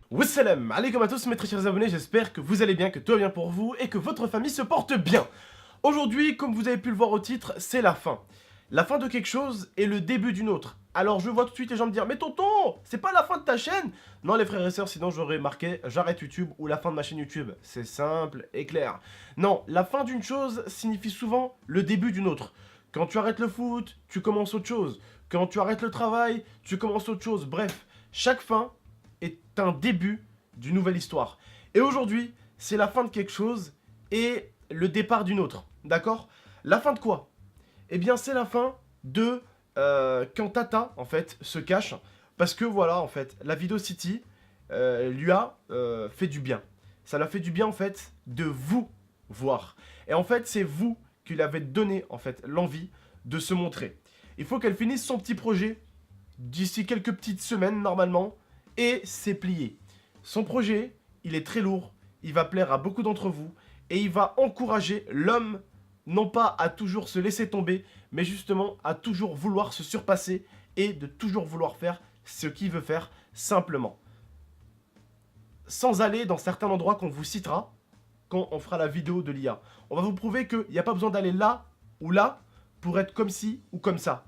Wassalam, alaikum à tous mes très chers abonnés, j'espère que vous allez bien, que tout va bien pour vous et que votre famille se porte bien. Aujourd'hui, comme vous avez pu le voir au titre, c'est la fin. La fin de quelque chose et le début d'une autre. Alors je vois tout de suite les gens me dire « Mais tonton, c'est pas la fin de ta chaîne !» Non les frères et sœurs, sinon j'aurais marqué « J'arrête YouTube » ou « La fin de ma chaîne YouTube ». C'est simple et clair. Non, la fin d'une chose signifie souvent le début d'une autre. Quand tu arrêtes le foot, tu commences autre chose. Quand tu arrêtes le travail, tu commences autre chose. Bref, chaque fin est un début d'une nouvelle histoire. Et aujourd'hui, c'est la fin de quelque chose et le départ d'une autre. D'accord? La fin de quoi? Eh bien, c'est la fin de quand Tata, en fait, se cache. Parce que, voilà, en fait, la Video City lui a fait du bien. Ça l'a fait du bien, en fait, de vous voir. Et en fait, c'est vous qui lui avez donné, en fait, l'envie de se montrer. Il faut qu'elle finisse son petit projet d'ici quelques petites semaines, normalement. Et c'est plié. Son projet, il est très lourd. Il va plaire à beaucoup d'entre vous. Et il va encourager l'homme, non pas à toujours se laisser tomber, mais justement à toujours vouloir se surpasser et de toujours vouloir faire ce qu'il veut faire simplement. Sans aller dans certains endroits qu'on vous citera quand on fera la vidéo de l'IA. On va vous prouver qu'il n'y a pas besoin d'aller là ou là pour être comme ci ou comme ça.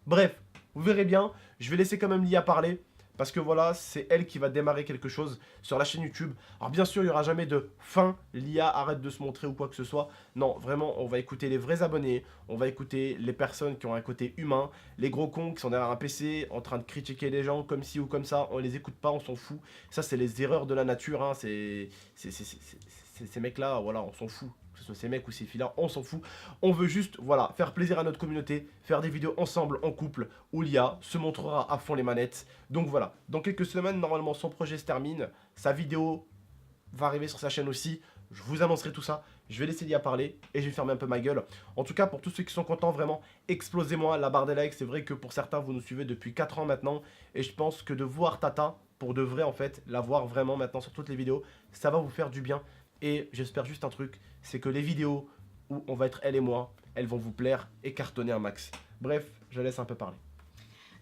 Bref, vous verrez bien, je vais laisser quand même l'IA parler. Parce que voilà, c'est elle qui va démarrer quelque chose sur la chaîne YouTube. Alors bien sûr, il n'y aura jamais de fin, l'IA arrête de se montrer ou quoi que ce soit. Non, vraiment, on va écouter les vrais abonnés, on va écouter les personnes qui ont un côté humain, les gros cons qui sont derrière un PC en train de critiquer les gens comme ci ou comme ça. On les écoute pas, on s'en fout. Ça, c'est les erreurs de la nature, hein. Ces mecs-là, voilà, on s'en fout. Que ce soit ces mecs ou ces filles-là, on s'en fout. On veut juste, voilà, faire plaisir à notre communauté, faire des vidéos ensemble, en couple, où l'IA se montrera à fond les manettes. Donc voilà, dans quelques semaines, normalement, son projet se termine. Sa vidéo va arriver sur sa chaîne aussi. Je vous annoncerai tout ça. Je vais laisser l'IA parler et je vais fermer un peu ma gueule. En tout cas, pour tous ceux qui sont contents, vraiment, explosez-moi la barre des likes. C'est vrai que pour certains, vous nous suivez depuis 4 ans maintenant. Et je pense que de voir Tata, pour de vrai, en fait, la voir vraiment maintenant sur toutes les vidéos, ça va vous faire du bien. Et j'espère juste un truc, c'est que les vidéos où on va être elle et moi, elles vont vous plaire et cartonner un max. Bref, je laisse un peu parler.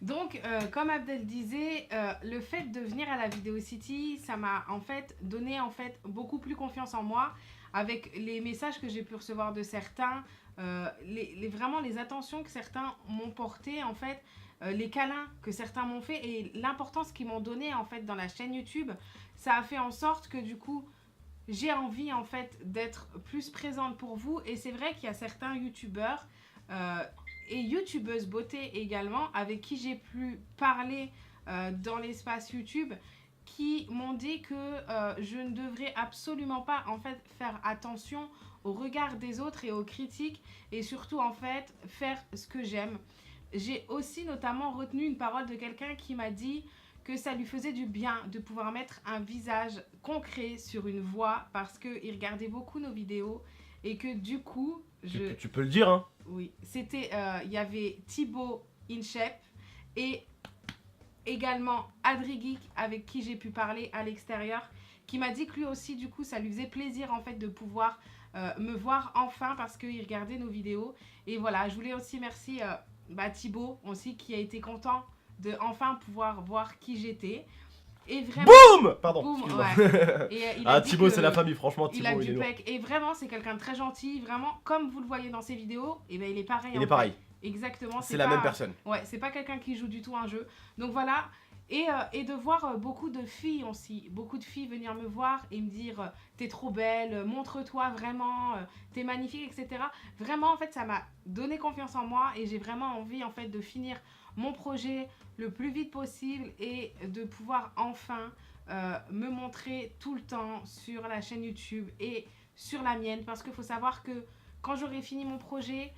Donc, comme Abdel disait, le fait de venir à la Video City, ça m'a en fait donné beaucoup plus confiance en moi avec les messages que j'ai pu recevoir de certains, vraiment les attentions que certains m'ont portées en fait, les câlins que certains m'ont fait et l'importance qu'ils m'ont donné en fait dans la chaîne YouTube, ça a fait en sorte que du coup j'ai envie en fait d'être plus présente pour vous et c'est vrai qu'il y a certains youtubeurs et youtubeuses beauté également avec qui j'ai pu parler dans l'espace YouTube qui m'ont dit que je ne devrais absolument pas en fait faire attention au regard des autres et aux critiques et surtout en fait faire ce que j'aime. J'ai aussi notamment retenu une parole de quelqu'un qui m'a dit que ça lui faisait du bien de pouvoir mettre un visage concret sur une voix parce qu'il regardait beaucoup nos vidéos et que du coup... Tu peux le dire, hein. Oui, c'était... Il y avait Thibaut Inchep et également Adri Geek avec qui j'ai pu parler à l'extérieur qui m'a dit que lui aussi du coup ça lui faisait plaisir en fait de pouvoir me voir enfin parce qu'il regardait nos vidéos et voilà, je voulais aussi remercier Thibaut aussi qui a été content de enfin pouvoir voir qui j'étais. Et vraiment, boum, pardon, boum, ouais. Et, ah, Thibaut, c'est la famille, franchement, Thibaut, il a du pec. Et vraiment, c'est quelqu'un de très gentil. Vraiment, comme vous le voyez dans ses vidéos, et ben, il est pareil. Il est pareil. Exactement. C'est la même personne. Ouais, c'est pas quelqu'un qui joue du tout un jeu. Donc voilà. Et de voir beaucoup de filles aussi, beaucoup de filles venir me voir et me dire t'es trop belle, montre-toi vraiment, t'es magnifique, etc. Vraiment, en fait, ça m'a donné confiance en moi et j'ai vraiment envie, en fait, de finir mon projet le plus vite possible et de pouvoir enfin me montrer tout le temps sur la chaîne YouTube et sur la mienne parce qu'il faut savoir que quand j'aurai fini mon projet,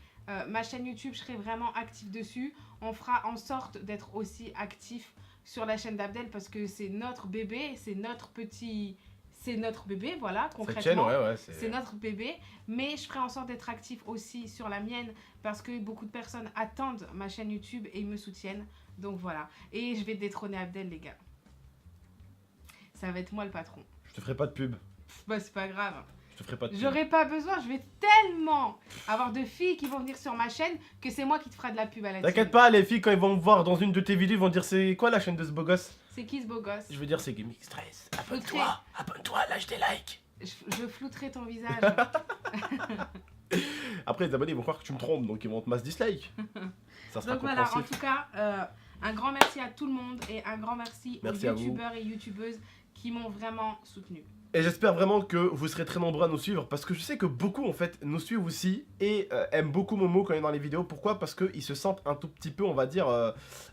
ma chaîne YouTube, je serai vraiment active dessus. On fera en sorte d'être aussi actif sur la chaîne d'Abdel parce que c'est notre bébé, c'est notre petit... C'est notre bébé, voilà, concrètement. Cette chaîne, ouais, c'est notre bébé. Mais je ferai en sorte d'être actif aussi sur la mienne parce que beaucoup de personnes attendent ma chaîne YouTube et me soutiennent. Donc voilà. Et je vais détrôner Abdel, les gars. Ça va être moi le patron. Je te ferai pas de pub. Bah, c'est pas grave. Je te ferai pas de pub. J'aurais pas besoin, je vais tellement avoir de filles qui vont venir sur ma chaîne que c'est moi qui te ferai de la pub à la T'inquiète pas, les filles, quand ils vont me voir dans une de tes vidéos, ils vont dire c'est quoi la chaîne de ce beau gosse? C'est qui ce beau gosse? Je veux dire c'est Gaming Stress. Flouterai. Abonne-toi, lâche des likes. Je flouterai ton visage. Après les abonnés ils vont croire que tu me trompes, donc ils vont te masse dislike. Ça sera Donc voilà, en compréhensif. tout cas, un grand merci à tout le monde et un grand merci Merci aux à vous. youtubeurs et youtubeuses qui m'ont vraiment soutenu. Et j'espère vraiment que vous serez très nombreux à nous suivre parce que je sais que beaucoup en fait nous suivent aussi et aiment beaucoup Momo quand il est dans les vidéos. Pourquoi? Parce qu'ils se sentent un tout petit peu, on va dire,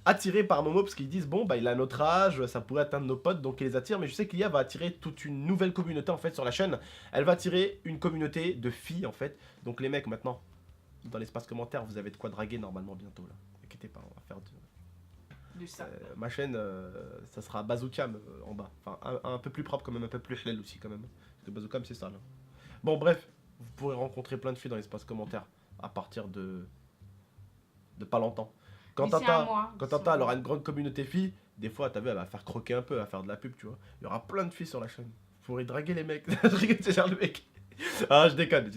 attirés par Momo parce qu'ils disent bon bah il a notre âge, ça pourrait être un de nos potes donc il les attire. Mais je sais qu'Ilia va attirer toute une nouvelle communauté en fait sur la chaîne. Elle va attirer une communauté de filles en fait. Donc les mecs maintenant, dans l'espace commentaire vous avez de quoi draguer normalement bientôt là. Inquiétez pas, on va faire De ça. ma chaîne, ça sera Bazookam en bas. Enfin, un peu plus propre quand même, un peu plus halal aussi quand même. Parce que Bazookam c'est ça là. Bon bref, vous pourrez rencontrer plein de filles dans l'espace commentaire à partir de pas longtemps. Quand D'ici un Tata, mois, quand d'ici un Tata elle mois. aura une grande communauté filles, des fois t'as vu elle va faire croquer un peu, elle va faire de la pub tu vois. Il y aura plein de filles sur la chaîne. Vous pourrez draguer les mecs. Je rigole, c'est genre le mec. Ah, je déconne,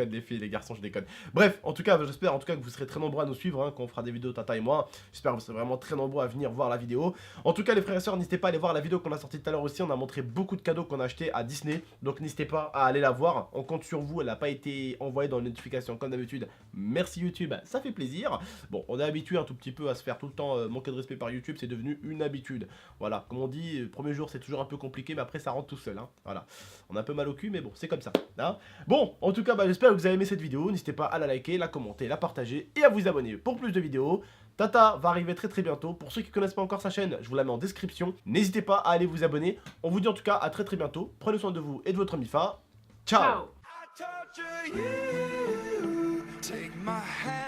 les filles, les garçons, je déconne. Bref, en tout cas, j'espère en tout cas que vous serez très nombreux à nous suivre hein, quand on fera des vidéos Tata et moi. J'espère que vous serez vraiment très nombreux à venir voir la vidéo. En tout cas, les frères et sœurs, n'hésitez pas à aller voir la vidéo qu'on a sortie tout à l'heure aussi. On a montré beaucoup de cadeaux qu'on a achetés à Disney. Donc n'hésitez pas à aller la voir. On compte sur vous, elle n'a pas été envoyée dans les notifications comme d'habitude. Merci YouTube, ça fait plaisir. Bon, on est habitué un tout petit peu à se faire tout le temps manquer de respect par YouTube. C'est devenu une habitude. Voilà, comme on dit, le premier jour c'est toujours un peu compliqué, mais après ça rentre tout seul. Hein. Voilà, on a un peu mal au cul, mais bon, c'est comme ça. Hein. Bon, en tout cas, j'espère que vous avez aimé cette vidéo. N'hésitez pas à la liker, la commenter, la partager et à vous abonner pour plus de vidéos. Tata va arriver très très bientôt. Pour ceux qui ne connaissent pas encore sa chaîne, je vous la mets en description. N'hésitez pas à aller vous abonner. On vous dit en tout cas à très très bientôt. Prenez soin de vous et de votre Mifa. Ciao. Ciao. I torture you. Take my hand.